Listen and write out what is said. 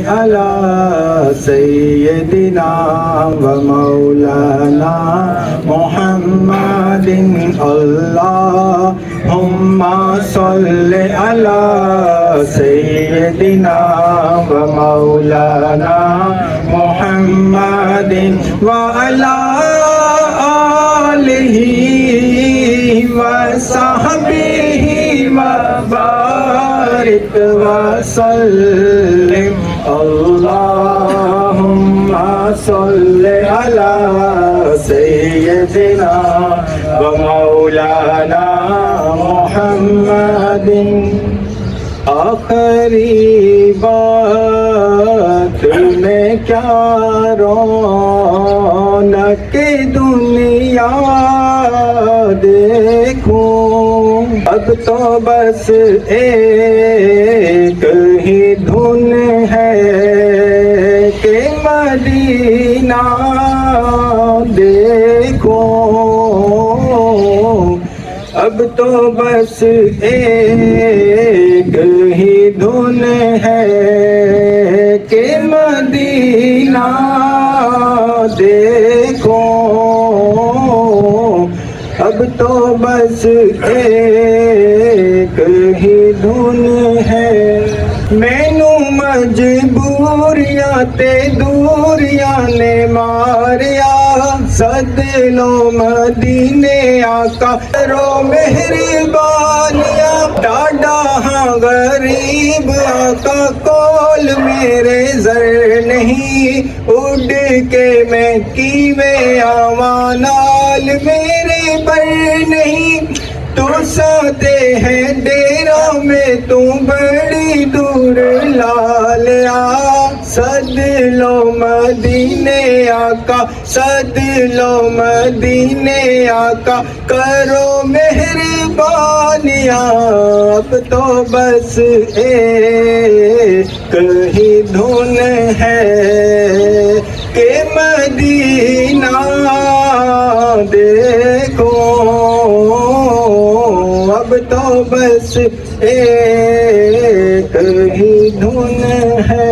علی سیدنا و مولانا محمد اللہم صل علی سیدنا و مولانا محمد وعلی آلہ وصحبہ وبارک وسلم اللہم صل علی سیدنا و مولانا محمد آخری بات میں کیا رونق دنیا دیکھوں اب تو بس ایک ہی دھن ہے کہ مدینہ دیکھوں اب تو بس ایک ہی دھن ہے کہ مدینہ دیکھوں اب تو بس ایک ہی دھن ہے مینو مجبوریاں تے دوریاں نے ماریا سد لو مدینے آقا کرو مہربانیاں ڈاڈا ہاں غریب آقا کول میرے زر نہیں اڑ کے میں کیویں آواں نال میرے پر نہیں تو ساتے ہیں ڈیرا میں تو بڑی دور لالیا سد لو مدینے آقا سد لو مدینے آقا کرو مہربانیاں اب تو بس ایک ہی دھن ہے کہ مدینہ دیکھو اب تو بس ایک ہی دھن ہے